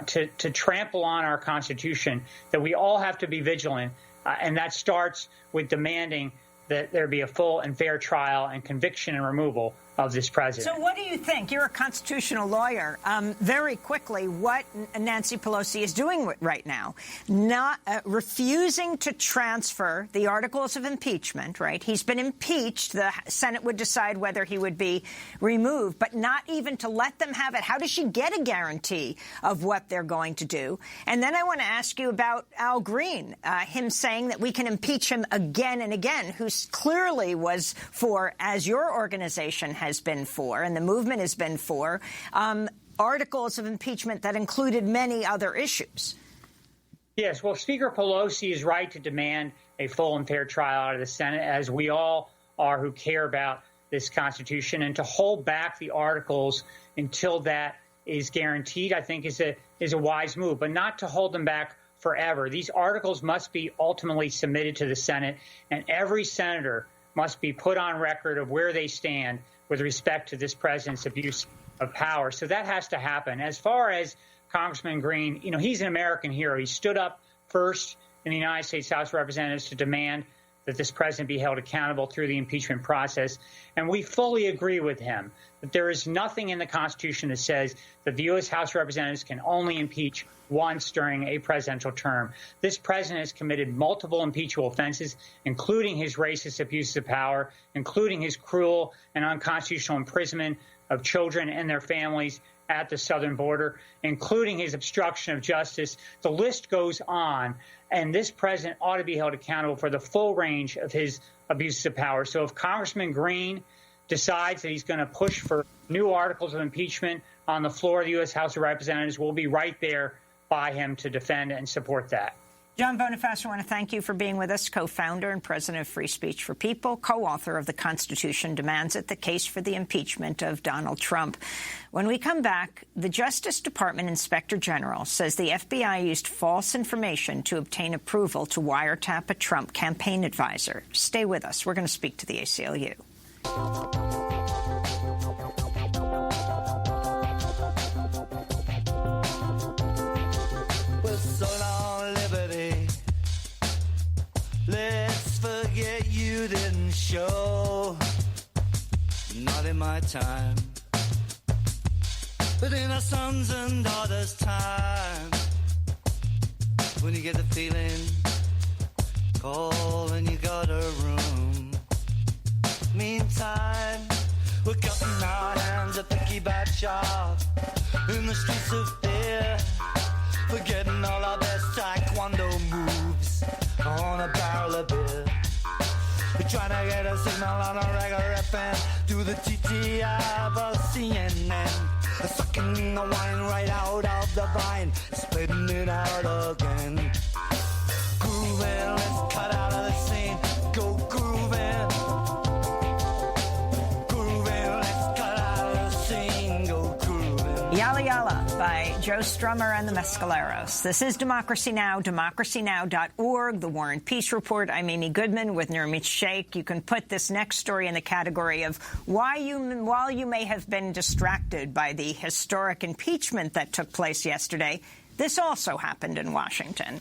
to trample on our Constitution, that we all have to be vigilant. And that starts with demanding that there be a full and fair trial and conviction and removal of this president. So what do you think? You're a constitutional lawyer. Very quickly, what Nancy Pelosi is doing right now, not refusing to transfer the articles of impeachment, right? He's been impeached. The Senate would decide whether he would be removed, but not even to let them have it. How does she get a guarantee of what they're going to do? And then I want to ask you about Al Green, him saying that we can impeach him again and again, who clearly was for, as your organization has been for, and the movement has been for, articles of impeachment that included many other issues. Yes, well, Speaker Pelosi is right to demand a full and fair trial out of the Senate, as we all are who care about this Constitution, and to hold back the articles until that is guaranteed, I think is a wise move, but not to hold them back forever. These articles must be ultimately submitted to the Senate, and every senator must be put on record of where they stand with respect to this president's abuse of power. So that has to happen. As far as Congressman Green, you know, he's an American hero. He stood up first in the United States House of Representatives to demand that this president be held accountable through the impeachment process. And we fully agree with him that there is nothing in the Constitution that says that the U.S. House of Representatives can only impeach once during a presidential term. This president has committed multiple impeachable offenses, including his racist abuse of power, including his cruel and unconstitutional imprisonment of children and their families at the southern border, including his obstruction of justice. The list goes on, and this president ought to be held accountable for the full range of his abuse of power. So if Congressman Green decides that he's going to push for new articles of impeachment on the floor of the U.S. House of Representatives, we'll be right there by him to defend and support that. John Boniface, I want to thank you for being with us, co-founder and president of Free Speech for People, co-author of The Constitution Demands It, the case for the impeachment of Donald Trump. When we come back, the Justice Department Inspector General says the FBI used false information to obtain approval to wiretap a Trump campaign advisor. Stay with us. We're going to speak to the ACLU. Let's forget you didn't show, not in my time, but in our sons and daughters' time. When you get the feeling, call and you got a room. Meantime, we're cutting our hands at the keyboard shop in the streets of fear, forgetting all our best taekwondo moves on a barrel of beer. We're trying to get a signal on a regular FM, do the TTI or CNN. They're sucking the wine right out of the vine, spitting it out again. Grooving, let's cut out of the scene, go grooving. Grooving, let's cut out of the scene, go grooving. Yalla Yalla by Joe Strummer and the Mescaleros. This is Democracy Now!, democracynow.org, The War and Peace Report. I'm Amy Goodman with Nurmit Sheikh. You can put this next story in the category of while you may have been distracted by the historic impeachment that took place yesterday, this also happened in Washington.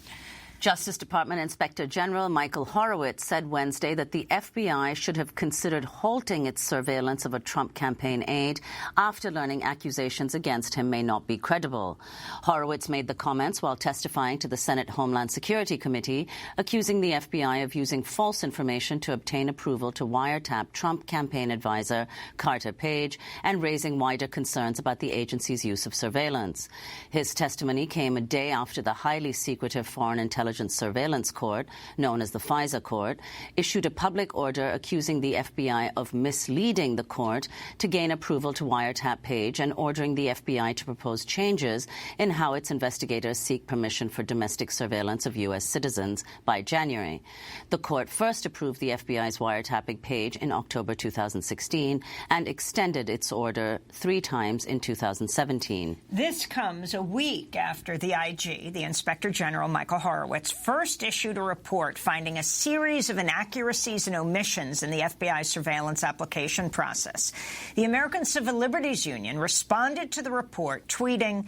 Justice Department Inspector General Michael Horowitz said Wednesday that the FBI should have considered halting its surveillance of a Trump campaign aide after learning accusations against him may not be credible. Horowitz made the comments while testifying to the Senate Homeland Security Committee, accusing the FBI of using false information to obtain approval to wiretap Trump campaign advisor Carter Page and raising wider concerns about the agency's use of surveillance. His testimony came a day after the highly secretive Foreign Intelligence Surveillance Court, known as the FISA Court, issued a public order accusing the FBI of misleading the court to gain approval to wiretap Page and ordering the FBI to propose changes in how its investigators seek permission for domestic surveillance of U.S. citizens by January. The court first approved the FBI's wiretapping Page in October 2016 and extended its order 3 times in 2017. This comes a week after the IG, the Inspector General Michael Horowitz, first issued a report finding a series of inaccuracies and omissions in the FBI surveillance application process. The American Civil Liberties Union responded to the report, tweeting,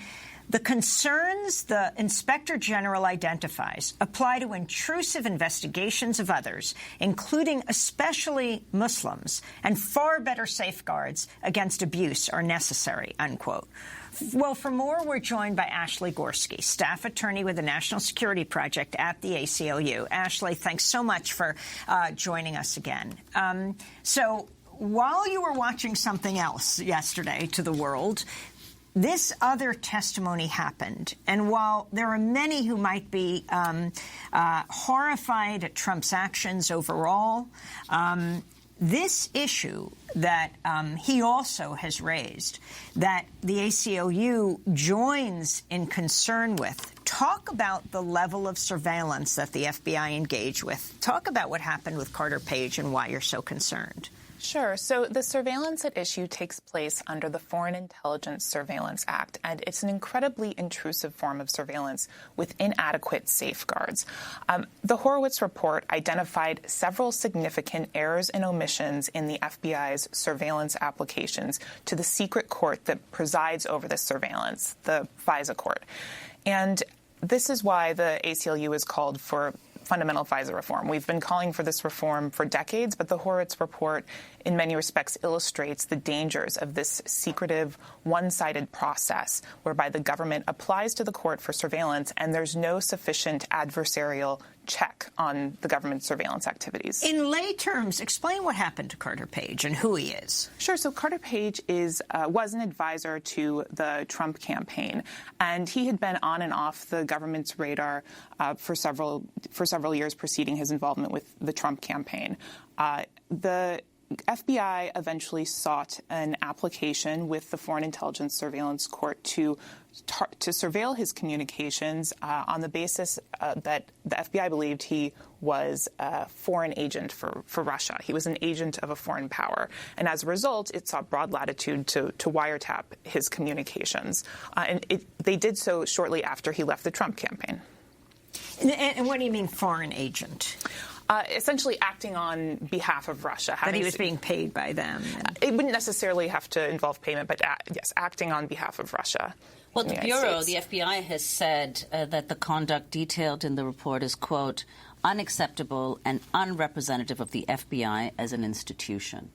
"The concerns the Inspector General identifies apply to intrusive investigations of others, including especially Muslims, and far better safeguards against abuse are necessary," unquote. Well, for more, we're joined by Ashley Gorski, staff attorney with the National Security Project at the ACLU. Ashley, thanks so much for joining us again. So while you were watching something else yesterday to the world, this other testimony happened. And while there are many who might be horrified at Trump's actions overall, this issue that he also has raised, that the ACLU joins in concern with. Talk about the level of surveillance that the FBI engaged with. Talk about what happened with Carter Page and why you're so concerned. Sure. So the surveillance at issue takes place under the Foreign Intelligence Surveillance Act, and it's an incredibly intrusive form of surveillance with inadequate safeguards. The Horowitz report identified several significant errors and omissions in the FBI's surveillance applications to the secret court that presides over this surveillance, the FISA court. And this is why the ACLU has called for fundamental FISA reform. We've been calling for this reform for decades, but the Horowitz report in many respects illustrates the dangers of this secretive, one-sided process whereby the government applies to the court for surveillance and there's no sufficient adversarial check on the government's surveillance activities. In lay terms, explain what happened to Carter Page and who he is. Sure. So Carter Page was an advisor to the Trump campaign, and he had been on and off the government's radar for several years preceding his involvement with the Trump campaign. The FBI eventually sought an application with the Foreign Intelligence Surveillance Court to surveil his communications on the basis that the FBI believed he was a foreign agent for Russia. He was an agent of a foreign power. And as a result, it sought broad latitude to wiretap his communications. And they did so shortly after he left the Trump campaign. And what do you mean foreign agent? Essentially acting on behalf of Russia. That he was being paid by them. It wouldn't necessarily have to involve payment, but yes, acting on behalf of Russia. Well, the Bureau, the FBI, has said that the conduct detailed in the report is, quote, unacceptable and unrepresentative of the FBI as an institution.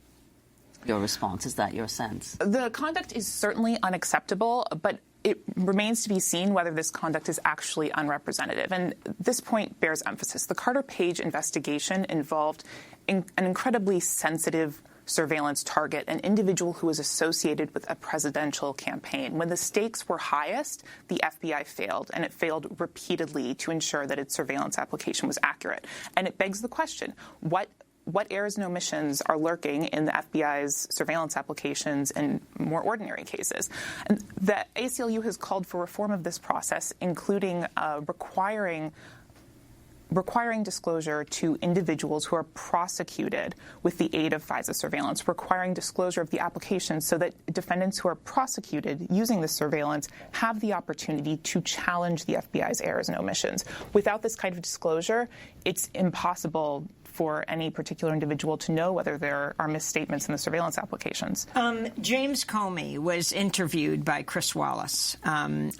Your response, is that your sense? The conduct is certainly unacceptable, but it remains to be seen whether this conduct is actually unrepresentative. And this point bears emphasis. The Carter Page investigation involved an incredibly sensitive surveillance target, an individual who was associated with a presidential campaign. When the stakes were highest, the FBI failed, and it failed repeatedly to ensure that its surveillance application was accurate. And it begs the question, what errors and omissions are lurking in the FBI's surveillance applications in more ordinary cases? And the ACLU has called for reform of this process, including requiring disclosure to individuals who are prosecuted with the aid of FISA surveillance, requiring disclosure of the application so that defendants who are prosecuted using this surveillance have the opportunity to challenge the FBI's errors and omissions. Without this kind of disclosure, it's impossible for any particular individual to know whether there are misstatements in the surveillance applications. James Comey was interviewed by Chris Wallace on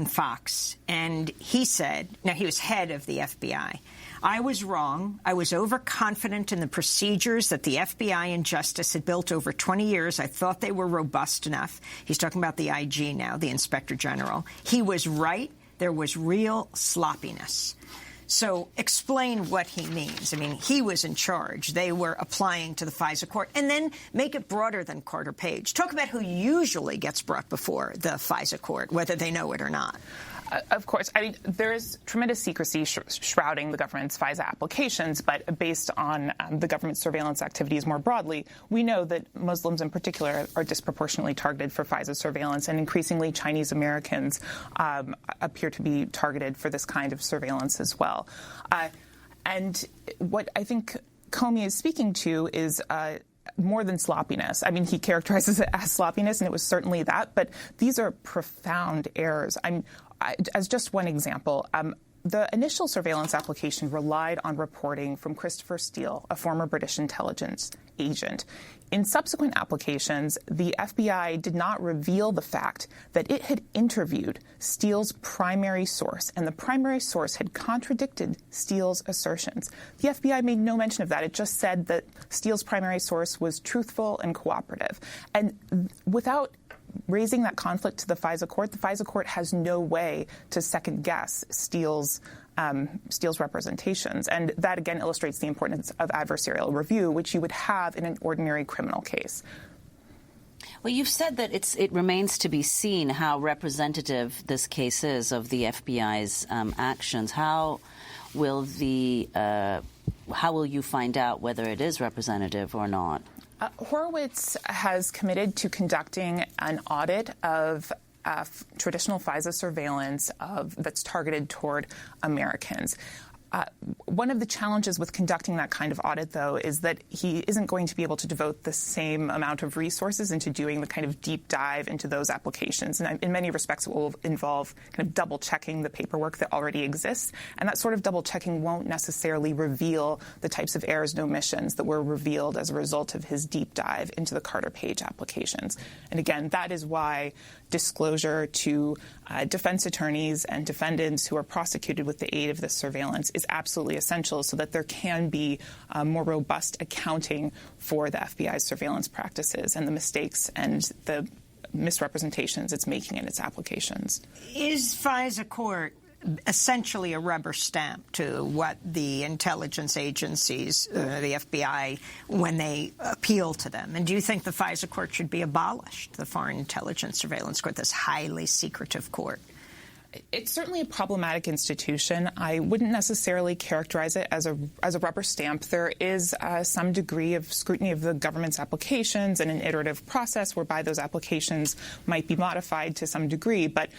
Fox, and he said, now he was head of the FBI, I was wrong. I was overconfident in the procedures that the FBI and Justice had built over 20 years. I thought they were robust enough. He's talking about the IG now, the Inspector General. He was right. There was real sloppiness. So explain what he means. I mean, he was in charge. They were applying to the FISA court. And then make it broader than Carter Page. Talk about who usually gets brought before the FISA court, whether they know it or not. Of course. I mean, there is tremendous secrecy shrouding the government's FISA applications, but based on the government's surveillance activities more broadly, we know that Muslims in particular are disproportionately targeted for FISA surveillance, and increasingly Chinese Americans appear to be targeted for this kind of surveillance as well. And what I think Comey is speaking to is more than sloppiness. I mean, he characterizes it as sloppiness, and it was certainly that, but these are profound errors. As just one example, the initial surveillance application relied on reporting from Christopher Steele, a former British intelligence agent. In subsequent applications, the FBI did not reveal the fact that it had interviewed Steele's primary source, and the primary source had contradicted Steele's assertions. The FBI made no mention of that. It just said that Steele's primary source was truthful and cooperative. And without raising that conflict to the FISA court has no way to second-guess Steele's representations. And that, again, illustrates the importance of adversarial review, which you would have in an ordinary criminal case. Well, you've said that it remains to be seen how representative this case is of the FBI's actions. How will you find out whether it is representative or not? Horowitz has committed to conducting an audit of traditional FISA surveillance that's targeted toward Americans. One of the challenges with conducting that kind of audit, though, is that he isn't going to be able to devote the same amount of resources into doing the kind of deep dive into those applications. And in many respects, it will involve kind of double-checking the paperwork that already exists. And that sort of double-checking won't necessarily reveal the types of errors and omissions that were revealed as a result of his deep dive into the Carter Page applications. And again, that is why disclosure to defense attorneys and defendants who are prosecuted with the aid of this surveillance is absolutely essential so that there can be more robust accounting for the FBI's surveillance practices and the mistakes and the misrepresentations it's making in its applications. Is FISA court essentially a rubber stamp to what the intelligence agencies, the FBI, when they appeal to them? And do you think the FISA court should be abolished, the Foreign Intelligence Surveillance Court, this highly secretive court? It's certainly a problematic institution. I wouldn't necessarily characterize it as a rubber stamp. There is some degree of scrutiny of the government's applications and an iterative process whereby those applications might be modified to some degree. But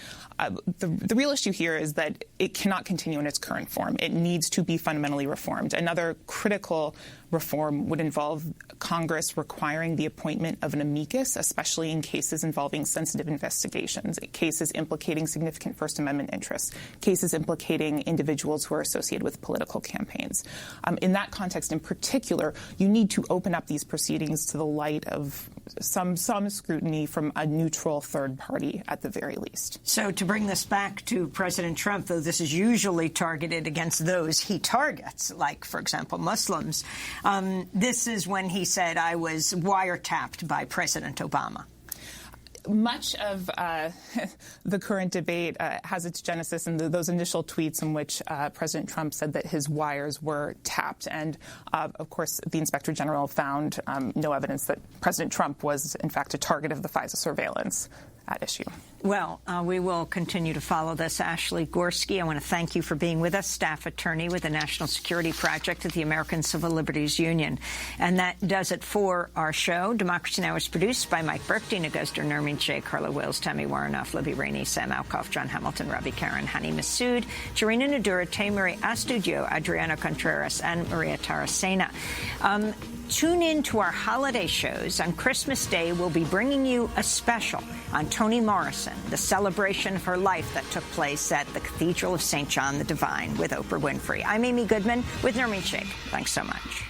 the real issue here is that it cannot continue in its current form. It needs to be fundamentally reformed. Another critical reform would involve Congress requiring the appointment of an amicus, especially in cases involving sensitive investigations, cases implicating significant First Amendment interests, cases implicating individuals who are associated with political campaigns. In that context, in particular, you need to open up these proceedings to the light of some scrutiny from a neutral third party at the very least. So to bring this back to President Trump, though this is usually targeted against those he targets, like, for example, Muslims, this is when he said, I was wiretapped by President Obama. Much of the current debate has its genesis in those initial tweets in which President Trump said that his wires were tapped. And, of course, the Inspector General found no evidence that President Trump was, in fact, a target of the FISA surveillance at issue. Well, we will continue to follow this. Ashley Gorski, I want to thank you for being with us, staff attorney with the National Security Project at the American Civil Liberties Union. And that does it for our show. Democracy Now! Is produced by Mike Burke, Dina Guzder, Nermeen Sheikh, Carla Wills, Tammy Warrenoff, Libby Rainey, Sam Alkoff, John Hamilton, Robbie Karen, Hani Massoud, Jarina Nadura, Taymuri Astudio, Adriana Contreras, and Maria Taracena. Tune in to our holiday shows. On Christmas Day, we'll be bringing you a special on Toni Morrison, the celebration of her life that took place at the Cathedral of St. John the Divine with Oprah Winfrey. I'm Amy Goodman with Nermeen Sheikh. Thanks so much.